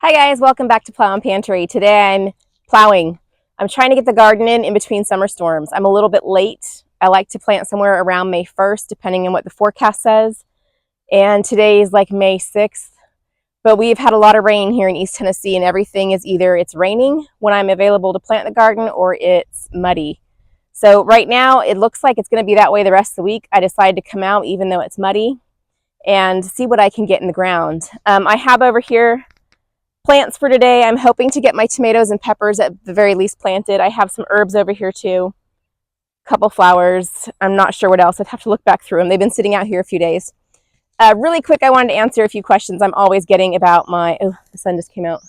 Hi guys, welcome back to Plow and Pantry. Today I'm plowing. I'm trying to get the garden in between summer storms. I'm a little bit late. I like to plant somewhere around May 1st, depending on what the forecast says. And today is like May 6th. But we've had a lot of rain here in East Tennessee, and everything is either it's raining when I'm available to plant the garden or it's muddy. So right now it looks like it's going to be that way the rest of the week. I decided to come out even though it's muddy and see what I can get in the ground. I have over here plants for today. I'm hoping to get my tomatoes and peppers at the very least planted. I have some herbs over here too, a couple flowers. I'm not sure what else. I'd have to look back through them. They've been sitting out here a few days. Really quick, I wanted to answer a few questions I'm always getting about my, oh, the sun just came out.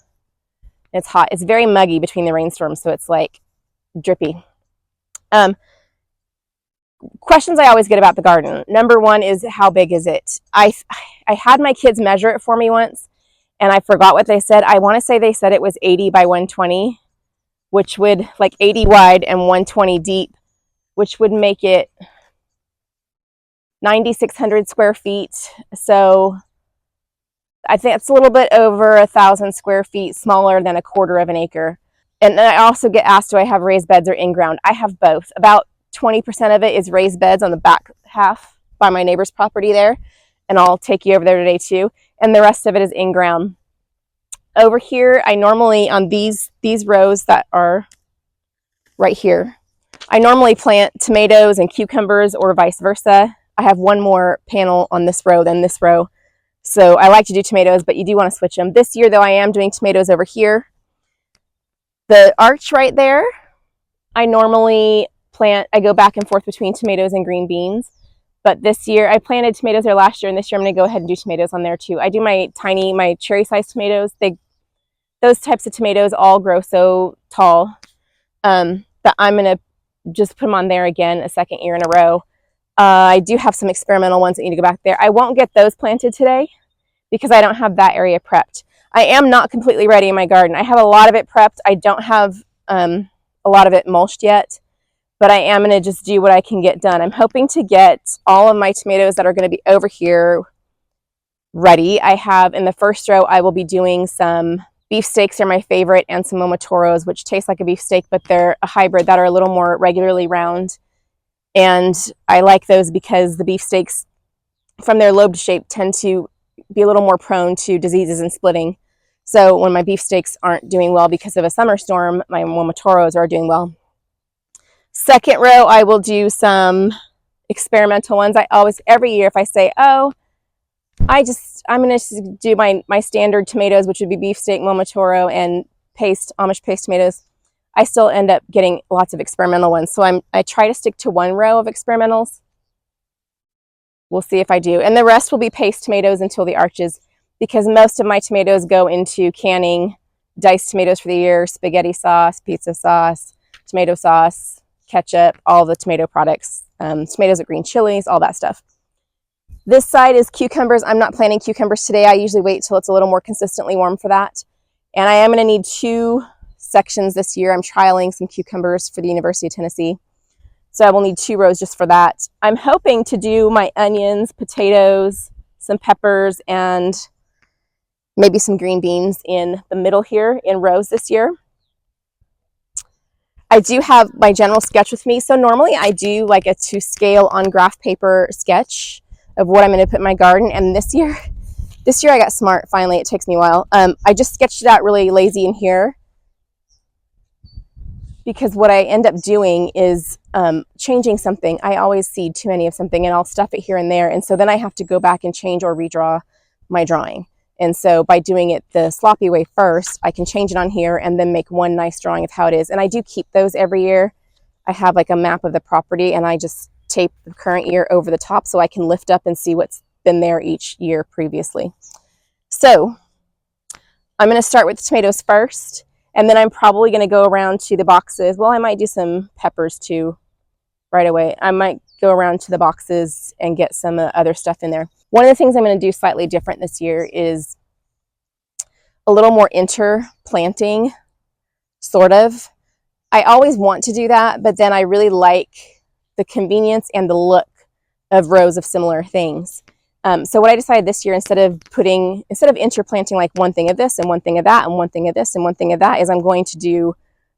It's hot. It's very muggy between the rainstorms, so it's like drippy. Questions I always get about the garden. Number one is, how big is it? I had my kids measure it for me once, and I forgot what they said. I want to say they said it was 80 by 120, which would, like 80 wide and 120 deep, which would make it 9,600 square feet. So I think it's a little bit over 1,000 square feet, smaller than a quarter of an acre. And then I also get asked, do I have raised beds or in-ground? I have both. About 20% of it is raised beds on the back half by my neighbor's property there. And I'll take you over there today too. And the rest of it is in-ground. Over here, I normally, on these rows that are right here, I normally plant tomatoes and cucumbers or vice versa. I have one more panel on this row than this row. So I like to do tomatoes, but you do want to switch them. This year, though, I am doing tomatoes over here. The arch right there, I normally plant, I go back and forth between tomatoes and green beans. But this year, I planted tomatoes there last year, and this year I'm going to go ahead and do tomatoes on there too. I do my cherry-sized tomatoes. Those types of tomatoes all grow so tall that I'm going to just put them on there again a second year in a row. I do have some experimental ones that need to go back there. I won't get those planted today because I don't have that area prepped. I am not completely ready in my garden. I have a lot of it prepped. I don't have a lot of it mulched yet, but I am going to just do what I can get done. I'm hoping to get all of my tomatoes that are going to be over here ready. I have in the first row, I will be doing some beefsteaks are my favorite, and some momotoros, which taste like a beefsteak, but they're a hybrid that are a little more regularly round. And I like those because the beefsteaks, from their lobed shape, tend to be a little more prone to diseases and splitting. So when my beefsteaks aren't doing well because of a summer storm, my momotoros are doing well. Second row, I will do some experimental ones. I always, every year, if I say, oh, I'm going to do my standard tomatoes, which would be beefsteak, momotoro, and Amish paste tomatoes, I still end up getting lots of experimental ones. So I try to stick to one row of experimentals. We'll see if I do. And the rest will be paste tomatoes until the arches, because most of my tomatoes go into canning, diced tomatoes for the year, spaghetti sauce, pizza sauce, tomato sauce, ketchup, all the tomato products, tomatoes with green chilies, all that stuff. This side is cucumbers. I'm not planting cucumbers today. I usually wait till it's a little more consistently warm for that. And I am going to need 2 sections this year. I'm trialing some cucumbers for the University of Tennessee. So I will need 2 rows just for that. I'm hoping to do my onions, potatoes, some peppers, and maybe some green beans in the middle here in rows this year. I do have my general sketch with me. So normally I do like a to scale on graph paper sketch of what I'm going to put in my garden. And this year I got smart. Finally, it takes me a while. I just sketched it out really lazy in here, because what I end up doing is changing something. I always see too many of something, and I'll stuff it here and there. And so then I have to go back and change or redraw my drawing. And so by doing it the sloppy way first, I can change it on here and then make one nice drawing of how it is. And I do keep those every year. I have like a map of the property, and I just tape the current year over the top so I can lift up and see what's been there each year previously. So I'm going to start with the tomatoes first, and then I'm probably going to go around to the boxes. Well, I might do some peppers too right away. I might go around to the boxes and get some other stuff in there. One of the things I'm going to do slightly different this year is a little more interplanting, sort of. I always want to do that, but then I really like the convenience and the look of rows of similar things. So what I decided this year, instead of interplanting like one thing of this and one thing of that and one thing of this and one thing of that, is I'm going to do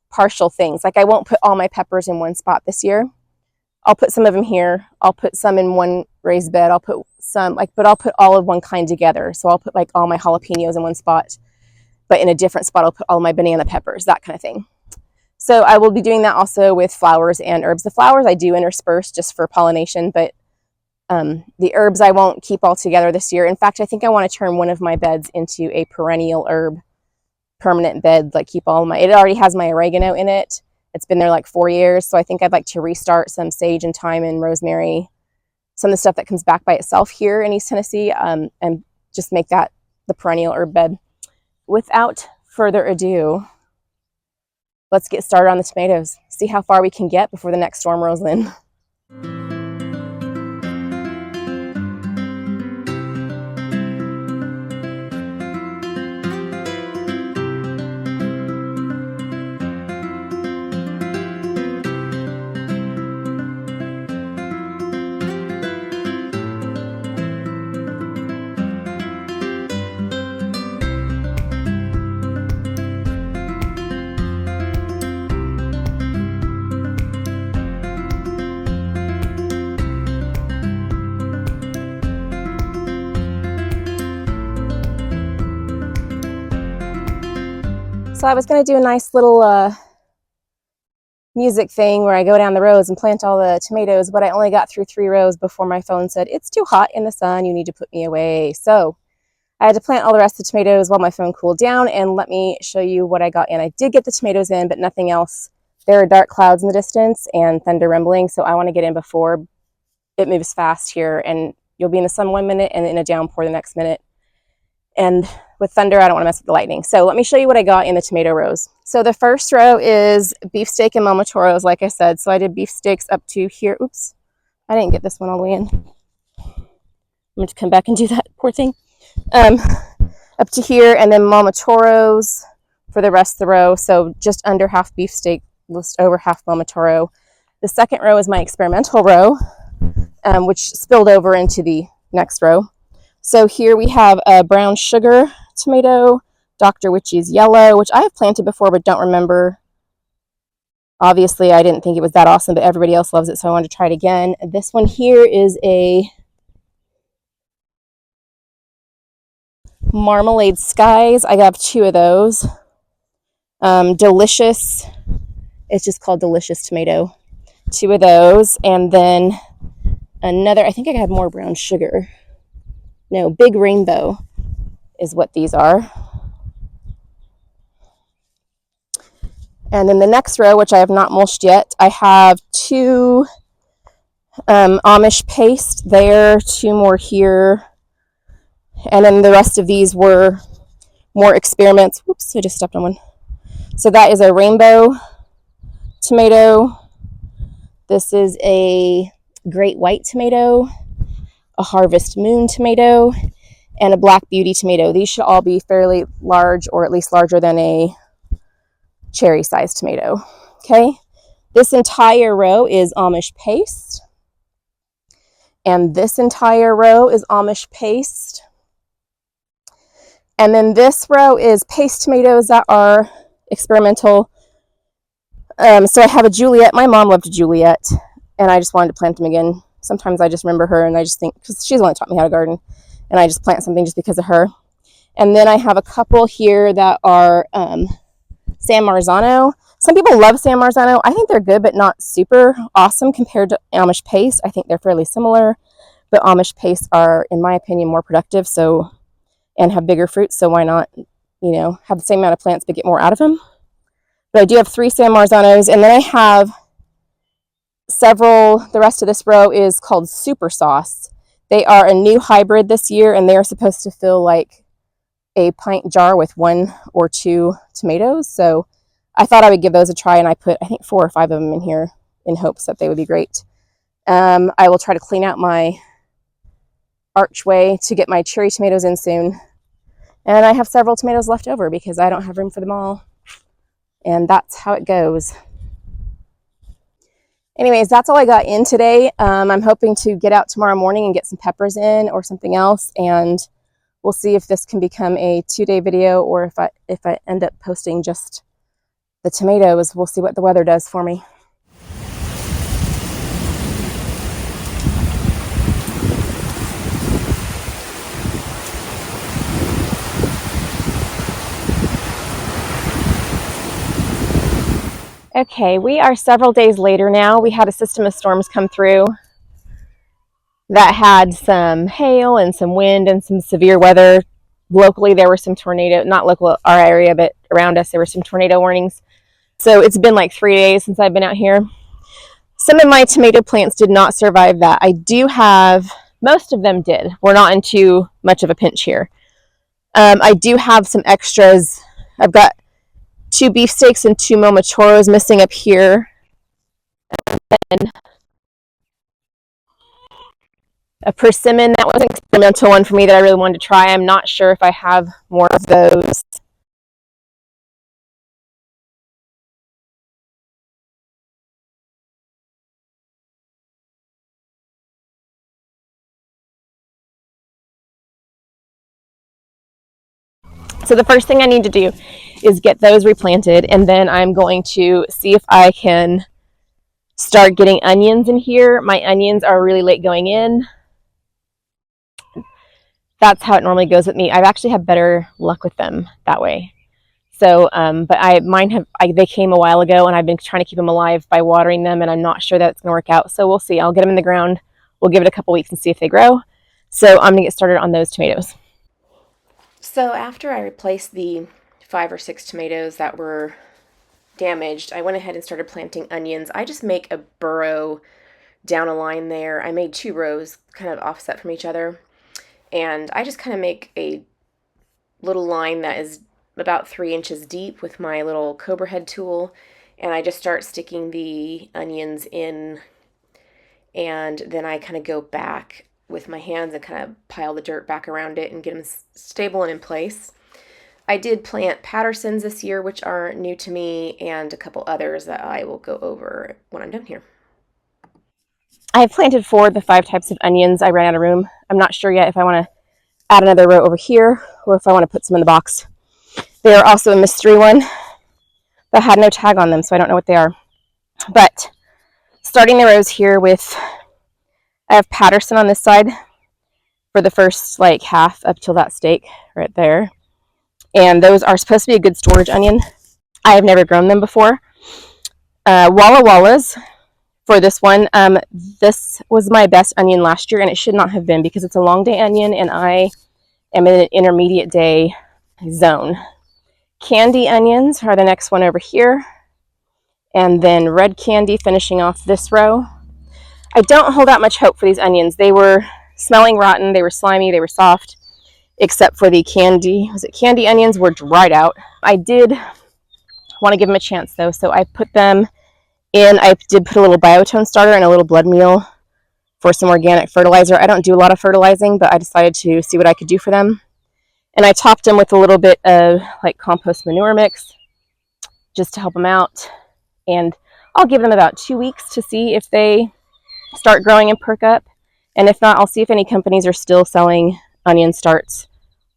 partial things. Like I won't put all my peppers in one spot this year. I'll put some of them here. I'll put some in one raised bed. I'll put some but I'll put all of one kind together. So I'll put like all my jalapenos in one spot, but in a different spot, I'll put all my banana peppers, that kind of thing. So I will be doing that also with flowers and herbs. The flowers I do intersperse just for pollination, but the herbs I won't keep all together this year. In fact, I think I want to turn one of my beds into a perennial herb permanent bed, like keep all my, it already has my oregano in it. It's been there like 4 years. So I think I'd like to restart some sage and thyme and rosemary, some of the stuff that comes back by itself here in East Tennessee, and just make that the perennial herb bed. Without further ado, let's get started on the tomatoes. See how far we can get before the next storm rolls in. So I was going to do a nice little music thing where I go down the rows and plant all the tomatoes, but I only got through 3 rows before my phone said, "It's too hot in the sun, you need to put me away." So I had to plant all the rest of the tomatoes while my phone cooled down, and let me show you what I got in. I did get the tomatoes in, but nothing else. There are dark clouds in the distance and thunder rumbling, so I want to get in before it moves fast here, and you'll be in the sun 1 minute and in a downpour the next minute. And with thunder, I don't want to mess with the lightning. So let me show you what I got in the tomato rows. So the first row is beefsteak and momotoros, like I said. So I did beefsteaks up to here. Oops, I didn't get this one all the way in. I'm going to come back and do that, poor thing. Up to here, and then momotoros for the rest of the row. So just under half beefsteak, just over half momotoro. The second row is my experimental row, which spilled over into the next row. So here we have a brown sugar tomato, Dr. Witchy's yellow, which I have planted before but don't remember. Obviously, I didn't think it was that awesome, but everybody else loves it, so I wanted to try it again. This one here is a Marmalade Skies. I got 2 of those. Delicious. It's just called Delicious Tomato. 2 of those. And then another, I think I had more brown sugar. No, Big Rainbow is what these are. And then the next row, which I have not mulched yet, I have 2 Amish paste there, 2 more here. And then the rest of these were more experiments. Whoops, I just stepped on one. So that is a rainbow tomato. This is a great white tomato, a harvest moon tomato, and a black beauty tomato. These should all be fairly large, or at least larger than a cherry sized tomato. Okay, this entire row is Amish paste, and this entire row is Amish paste, and then this row is paste tomatoes that are experimental. So I have a Juliet. My mom loved a Juliet, and I just wanted to plant them again. Sometimes I just remember her, and I just think, because she's the one that taught me how to garden, and I just plant something just because of her. And then I have a couple here that are San Marzano. Some people love San Marzano. I think they're good, but not super awesome compared to Amish paste. I think they're fairly similar, but Amish paste are, in my opinion, more productive, so, and have bigger fruits, so why not, have the same amount of plants but get more out of them. But I do have 3 San Marzanos, and then I have several. The rest of this row is called Super Sauce. They are a new hybrid this year, and they are supposed to fill like a pint jar with 1 or 2 tomatoes. So I thought I would give those a try, and I put, I think, 4 or 5 of them in here in hopes that they would be great. I will try to clean out my archway to get my cherry tomatoes in soon. And I have several tomatoes left over because I don't have room for them all. And that's how it goes. Anyways, that's all I got in today. I'm hoping to get out tomorrow morning and get some peppers in or something else, and we'll see if this can become a 2-day video, or if I end up posting just the tomatoes. We'll see what the weather does for me. Okay, we are several days later now. We had a system of storms come through that had some hail and some wind and some severe weather. Locally, there were some tornado, not local, our area, but around us, there were some tornado warnings. So it's been like 3 days since I've been out here. Some of my tomato plants did not survive that. I do have, most of them did. We're not in too much of a pinch here. I do have some extras. I've got 2 beefsteaks and 2 momotoros missing up here. And a persimmon, that was an experimental one for me that I really wanted to try. I'm not sure if I have more of those. So the first thing I need to do is get those replanted, and then I'm going to see if I can start getting onions in here. My onions are really late going in. That's how it normally goes with me. I've actually had better luck with them that way. So, but they came a while ago, and I've been trying to keep them alive by watering them, and I'm not sure that it's going to work out. So we'll see. I'll get them in the ground. We'll give it a couple weeks and see if they grow. So I'm going to get started on those tomatoes. So after I replaced the 5 or 6 tomatoes that were damaged, I went ahead and started planting onions. I just make a burrow down a line there. I made 2 rows kind of offset from each other, and I just kind of make a little line that is about 3 inches deep with my little cobrahead tool, and I just start sticking the onions in, and then I kind of go back with my hands and kind of pile the dirt back around it and get them stable and in place. I did plant Pattersons this year, which are new to me, and a couple others that I will go over when I'm done here. I've planted 4 of the 5 types of onions. I ran out of room. I'm not sure yet if I want to add another row over here or if I want to put some in the box. They are also a mystery one that had no tag on them, so I don't know what they are. But starting the rows here with, I have Patterson on this side for the first like half up till that stake right there. And those are supposed to be a good storage onion. I have never grown them before. Walla Wallas for this one. This was my best onion last year, and it should not have been because it's a long day onion and I am in an intermediate day zone. Candy onions are the next one over here, and then red candy finishing off this row. I don't hold out much hope for these onions. They were smelling rotten, they were slimy, they were soft, except for the candy onions were dried out. I did want to give them a chance though, so I put them in. I did put a little Biotone Starter and a little blood meal for some organic fertilizer. I don't do a lot of fertilizing, but I decided to see what I could do for them. And I topped them with a little bit of like compost manure mix just to help them out. And I'll give them about 2 weeks to see if they start growing and perk up. And if not, I'll see if any companies are still selling onion starts,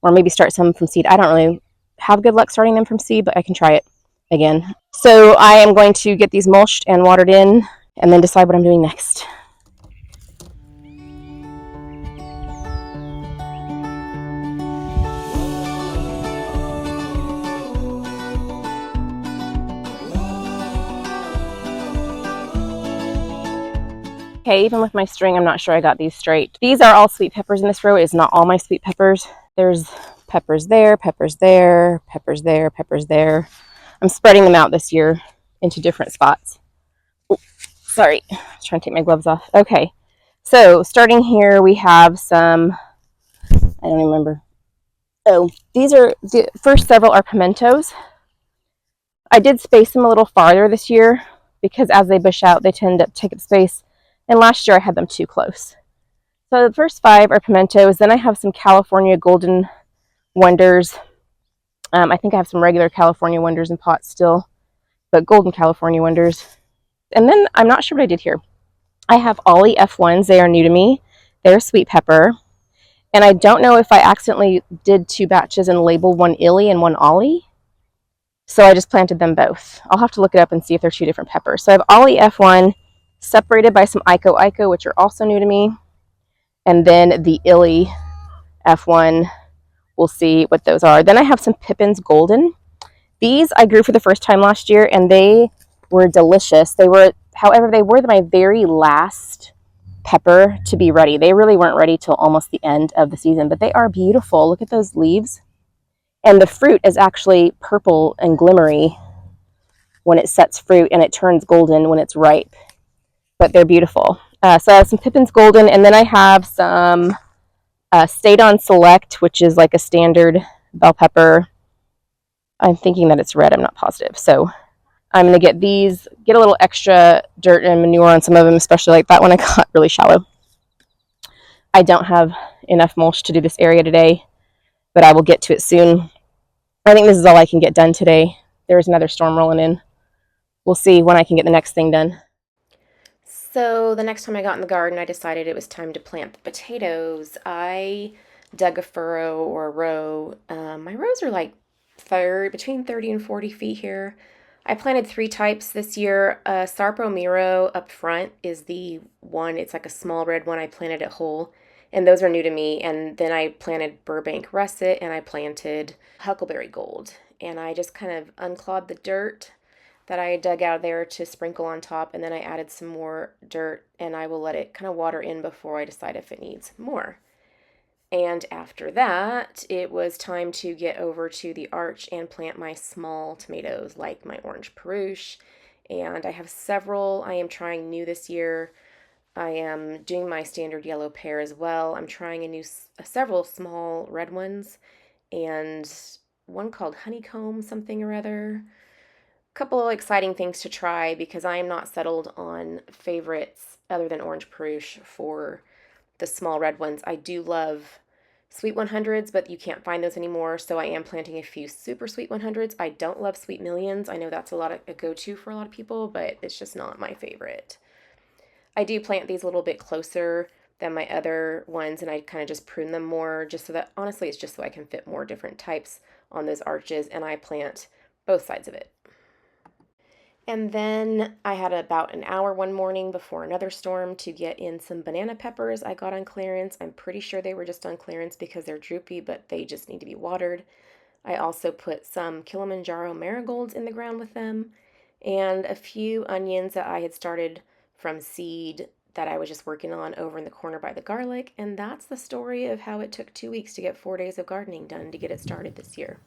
or maybe start some from seed. I don't really have good luck starting them from seed, but I can try it again. So I am going to get these mulched and watered in and then decide what I'm doing next. Okay, even with my string, I'm not sure I got these straight. These are all sweet peppers in this row. It is not all my sweet peppers. There's peppers there, peppers there, peppers there, peppers there. I'm spreading them out this year into different spots. Oh, sorry, I was trying to take my gloves off. Okay, so starting here, we have some, I don't remember. Oh, these are, the first several are pimentos. I did space them a little farther this year because as they bush out, they tend to take up space. And last year I had them too close. So the first 5 are pimentos. Then I have some California Golden Wonders. I think I have some regular California Wonders in pots still, but Golden California Wonders. And then I'm not sure what I did here. I have Ollie F1s. They are new to me. They're sweet pepper. And I don't know if I accidentally did 2 batches and labeled one Illy and one Ollie. So I just planted them both. I'll have to look it up and see if they're 2 different peppers. So I have Ollie F1 separated by some Ico, which are also new to me. And then the Illy F1, we'll see what those are. Then I have some Pippin's Golden. These I grew for the first time last year, and they were delicious. However, they were my very last pepper to be ready. They really weren't ready till almost the end of the season, but they are beautiful. Look at those leaves. And the fruit is actually purple and glimmery when it sets fruit, and it turns golden when it's ripe. But they're beautiful. So I have some Pippin's Golden, and then I have some Stayed on Select, which is like a standard bell pepper. I'm thinking that it's red. I'm not positive. So I'm going to get these, get a little extra dirt and manure on some of them, especially like that one I got really shallow. I don't have enough mulch to do this area today, but I will get to it soon. I think this is all I can get done today. There's another storm rolling in. We'll see when I can get the next thing done. So the next time I got in the garden, I decided it was time to plant the potatoes. I dug a furrow or a row. My rows are like between 30 and 40 feet here. I planted 3 types this year. Sarpo Miro up front is the one. It's like a small red one. I planted it whole, and those are new to me. And then I planted Burbank Russet, and I planted Huckleberry Gold. And I just kind of unclawed the dirt that I dug out of there to sprinkle on top, and then I added some more dirt, and I will let it kind of water in before I decide if it needs more. And after that, it was time to get over to the arch and plant my small tomatoes, like my orange peruche. And I have several I am trying new this year. I am doing my standard yellow pear as well. I'm trying several small red ones, and one called honeycomb something or other. Couple of exciting things to try because I am not settled on favorites other than orange peruche for the small red ones. I do love sweet 100s, but you can't find those anymore, so I am planting a few super sweet 100s. I don't love sweet millions. I know that's a go-to for a lot of people, but it's just not my favorite. I do plant these a little bit closer than my other ones, and I kind of just prune them more just so that, honestly, it's just so I can fit more different types on those arches, and I plant both sides of it. And then I had about an hour one morning before another storm to get in some banana peppers I got on clearance. I'm pretty sure they were just on clearance because they're droopy, but they just need to be watered. I also put some Kilimanjaro marigolds in the ground with them, and a few onions that I had started from seed that I was just working on over in the corner by the garlic. And that's the story of how it took 2 weeks to get 4 days of gardening done to get it started this year.